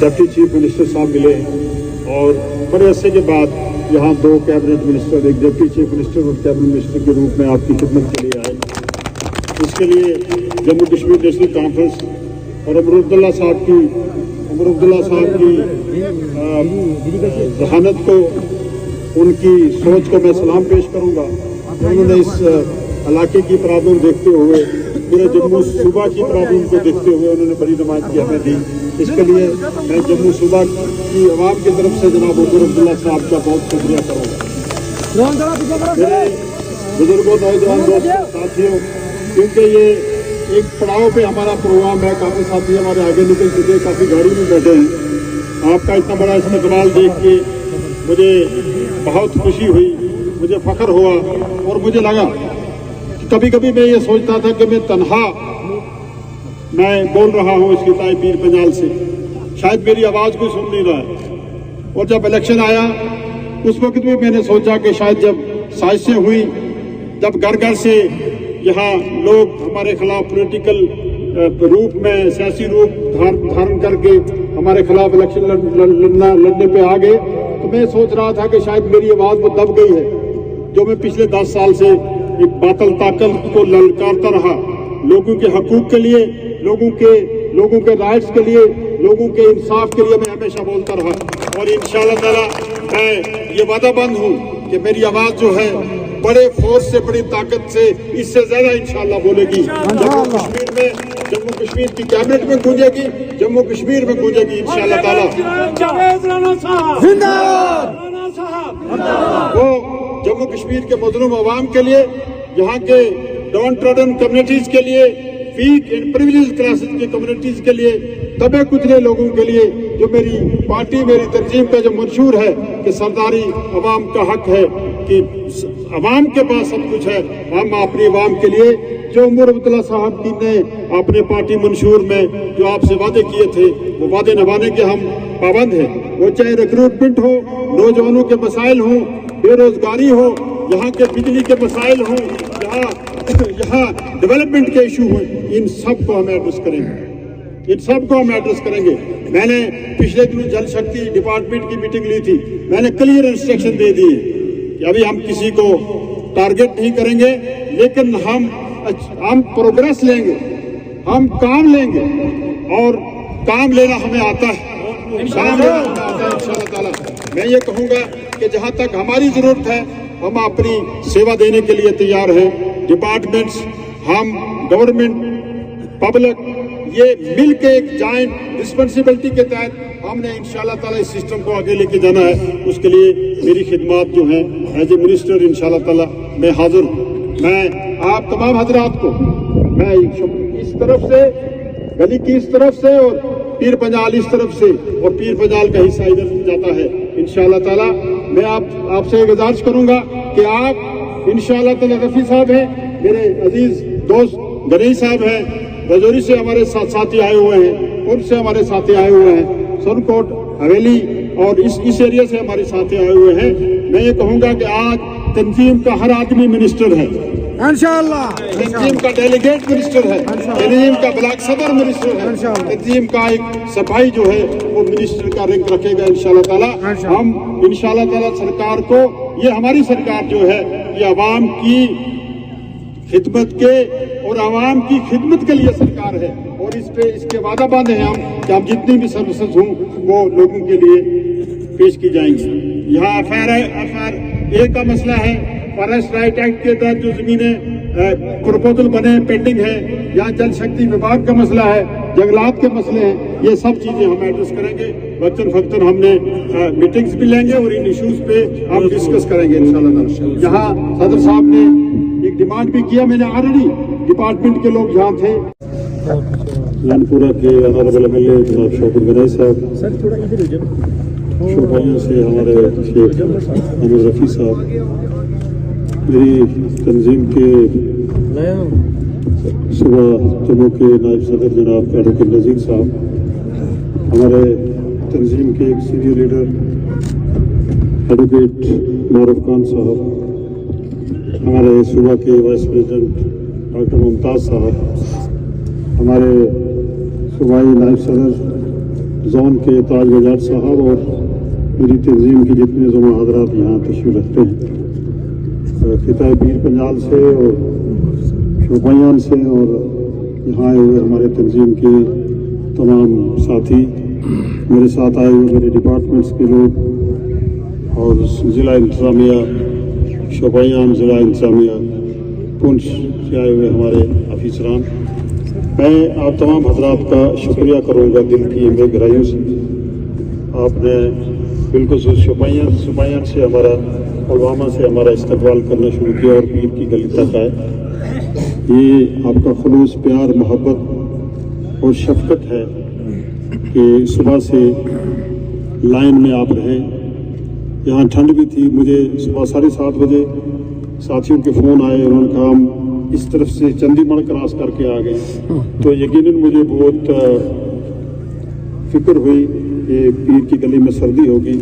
Deputy chief minister साहब मिले और बड़े अरसे के बाद यहाँ 2 कैबिनेट मिनिस्टर, एक डिप्टी चीफ मिनिस्टर और कैबिनेट मिनिस्टर के रूप में आपकी खिदमत के लिए आए। इसके लिए जम्मू कश्मीर नेशनल कॉन्फ्रेंस और उमर अब्दुल्ला साहब की जहानत को, उनकी सोच को मैं सलाम पेश करूँगा। उन्होंने इस इलाके की प्रॉब्लम देखते हुए, पूरे जम्मू सूबा की प्रॉब्लम को देखते हुए उन्होंने बड़ी नुमाइंदगी हमें दी। इसके लिए मैं जम्मू सूबा की आवाम की तरफ से जनाब उमर अब्दुल्ला साहब का बहुत शुक्रिया करूँगा। मेरे बुजुर्गों, नौजवान दोस्तों, साथियों, क्योंकि ये एक पड़ाव पे हमारा प्रोग्राम है, काफ़ी साथी हमारे आगे निकल चुके, काफ़ी गाड़ी में बैठे हैं। आपका इतना बड़ा इस्तेमाल देख के मुझे बहुत खुशी हुई, मुझे फख्र हुआ और मुझे लगा कि कभी कभी मैं ये सोचता था कि मैं तन्हा बोल रहा हूँ इस किताई पीर पंजाल से, शायद मेरी आवाज़ कोई सुन नहीं रहा है। और जब इलेक्शन आया उस वक्त भी मैंने सोचा कि शायद जब साजिशें हुई, जब घर घर से यहाँ लोग हमारे खिलाफ पॉलिटिकल रूप में, सियासी रूप धारण करके हमारे खिलाफ इलेक्शन लड़ने पे आ गए, तो मैं सोच रहा था कि शायद मेरी आवाज़ वो दब गई है जो मैं पिछले 10 साल से एक बातल ताकत को ललकारता रहा, लोगों के हकूक के लिए, लोगों के राइट्स के लिए, लोगों के इंसाफ के लिए मैं हमेशा बोलता रहा। और इंशाअल्लाह ताला मैं ये वादाबंद हूँ कि मेरी आवाज़ जो है बड़े फोर्स से, बड़ी ताकत से, इससे ज्यादा इंशाअल्लाह बोलेगी। जम्मू कश्मीर की कैबिनेट में गूंजेगी, जम्मू कश्मीर में गूंजेगी इंशाअल्लाह ताला। वो जम्मू कश्मीर के मजलूम अवाम के लिए, यहाँ के डाउन ट्रोडन कम्युनिटीज के लिए, वीक एंड प्रिविलेज्ड क्लासेस की कम्युनिटीज के लिए, दबे कुचले लोगों के लिए, जो मेरी पार्टी, मेरी तंजीम का जो मंशूर है कि सरदारी अवाम का हक है, कि अवाम के पास सब कुछ है, हम अपनी अवाम के लिए, जो उमर अब्दुल्ला साहब की ने अपने पार्टी मंशूर में जो आपसे वादे किए थे, वो वादे निभाने के हम पाबंद हैं। वो चाहे रिक्रूटमेंट हो, नौजवानों के मसाइल हों, बेरोजगारी हो, यहाँ के बिजली के मसाइल हों, यहाँ डेवलपमेंट के इशू हों, इन सब को हम एड्रेस करेंगे। मैंने पिछले दिनों जल शक्ति डिपार्टमेंट की मीटिंग ली थी, मैंने क्लियर इंस्ट्रक्शन दे दिए कि अभी हम किसी को टारगेट नहीं करेंगे, लेकिन हम प्रोग्रेस लेंगे, हम काम लेंगे, और काम लेना हमें आता है, इंशाअल्लाह ताला। मैं ये कहूँगा कि जहाँ तक हमारी ज़रूरत है हम अपनी सेवा देने के लिए तैयार हैं। डिपार्टमेंट्स, हम गवर्नमेंट, पब्लिक, ये मिल के एक जॉइंट रिस्पॉन्सिबिलिटी के तहत हमने इंशाअल्लाह ताला इस सिस्टम को आगे लेके जाना है। उसके लिए मेरी खिदमत जो है एज ए मिनिस्टर इंशाअल्लाह ताला मैं हाजिर हूँ। मैं आप तमाम हजरात को, मैं इस तरफ से, गली की इस तरफ से, और पीर पंजाल इस तरफ से, और पीर पंजाल का हिस्सा इधर जाता है, इंशाअल्लाह ताला मैं आपसे गुजारिश करूंगा कि आप इंशाअल्लाह ताला, रफी साहब हैं, मेरे अजीज दोस्त गणेश साहब हैं, रजौरी से हमारे साथी आए हुए हैं, उनसे हमारे साथी आए हुए हैं, सोनकोट, हवेली और इस एरिया से हमारे साथी आए हुए हैं। मैं ये कहूँगा कि आज तंजीम का हर आदमी मिनिस्टर है इंशाअल्लाह, तंजीम का डेलीगेट मिनिस्टर है, तंजीम का ब्लॉक सदर मिनिस्टर है, तंजीम का एक सफाई जो है वो मिनिस्टर का रैंक रखेगा इंशाअल्लाह ताला। हम इंशाअल्लाह ताला सरकार को, ये हमारी सरकार जो है ये आवाम की खिदमत के और आवाम की खिदमत के लिए सरकार है, और इसके वादा बांधे हैं हम कि हम जितनी भी सर्विसेज हों वो लोगों के लिए पेश की जाएंगी। यहाँ FR का मसला है, फॉरेस्ट राइट एक्ट के तहत जो जमीनें प्रपोजल बने पेंडिंग है, यहाँ जल शक्ति विभाग का मसला है, जंगलात के मसले हैं, ये सब चीजें हम एड्रेस करेंगे। वक्तन फक्तन हमने मीटिंग्स भी लेंगे और इन इश्यूज पे हम डिस्कस करेंगे इंशाअल्लाह। यहाँ सदर साहब ने एक डिमांड भी किया, मैंने ऑलरेडी डिपार्टमेंट के लोग यहाँ थे, लानपुरा के ऑनरेबल MLA जनाब शौकत गणेश साहब, शोभाइयों से हमारे शेख अहमद रफ़ी साहब, मेरी तंजीम के सुबह जम्मू के नायब सदर जनाब एडवोकेट नज़ीर साहब, हमारे तंजीम के एक सीनियर लीडर एडवोकेट मारूफ खान साहब, हमारे सूबा के वाइस प्रेसिडेंट डॉक्टर मुमताज़ साहब, हमारे सूबाई नायब सदर जोन के ताज वजाद साहब और मेरी तंजीम के जितने जुमा हजरात यहाँ तशरीफ रखते हैं, खिता पीर पंजाल से और शोपियान से और यहाँ आए हुए हमारे तंजीम के तमाम साथी, मेरे साथ आए हुए मेरे डिपार्टमेंट्स के लोग और ज़िला इंतज़ामिया शोपियान, ज़िला इंतज़ामिया पुंछ से आए हुए हमारे अफीसरान, मैं आप तमाम हजरात का शुक्रिया करूँगा दिल की गहराइयों से। आपने बिल्कुल शोपियान से हमारा, पुलवामा से हमारा इस्तकबाल करना शुरू किया और पीर की गली तक आए। ये आपका खुलूस, प्यार, मोहब्बत और शफकत है कि सुबह से लाइन में आप रहे। यहाँ ठंड भी थी, मुझे सुबह 7:30 बजे साथियों के फ़ोन आए, उन्होंने कहा हम इस तरफ से चंडीगढ़ क्रॉस करके आ गए, तो यकीनन मुझे बहुत फिक्र हुई कि पीर की गली में सर्दी होगी।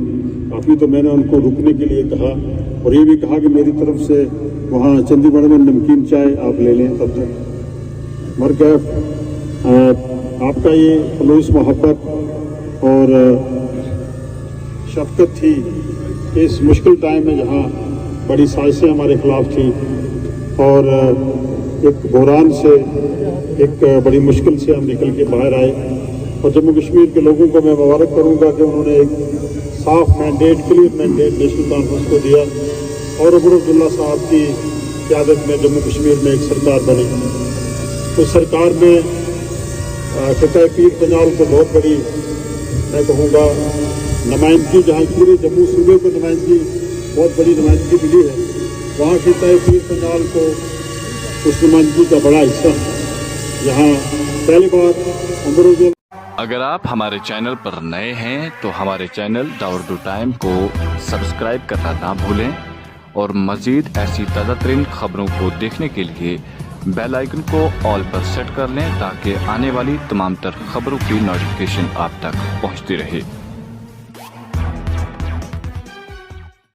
काफ़ी तो मैंने उनको रुकने के लिए कहा और ये भी कहा कि मेरी तरफ से वहाँ चंडीगढ़ में नमकीन चाय आप ले लें तब तक। मर गया आपका ये खलूस, मोहब्बत और शफकत थी इस मुश्किल टाइम में जहाँ बड़ी साजिशें हमारे खिलाफ थी और एक बहरान से, एक बड़ी मुश्किल से हम निकल के बाहर आए। और जम्मू कश्मीर के लोगों को मैं मुबारक करूँगा कि उन्होंने एक साफ mandate, clear mandate national conference को दिया और अब्दुल अब्दुल्ला साहब की क़यादत में जम्मू कश्मीर में एक सरकार बनी। उस सरकार में खिता पीर पंजाल को बहुत बड़ी, मैं कहूँगा, नुमाइंदगी, जहाँ पूरे जम्मू सूबे को नुमाइंदगी, बहुत बड़ी नुमाइंदगी मिली है, वहाँ खिता पीर पंजाल को उस नुमाइंदगी का बड़ा हिस्सा है। यहाँ पहली बार अमरूद। अगर आप हमारे चैनल पर नए हैं तो हमारे चैनल दाउर्दू टाइम को सब्सक्राइब करना ना भूलें और मज़ीद ऐसी ताज़ा तरीन खबरों को देखने के लिए बेल आइकन को ऑल पर सेट कर लें ताकि आने वाली तमाम तर खबरों की नोटिफिकेशन आप तक पहुंचती रहे।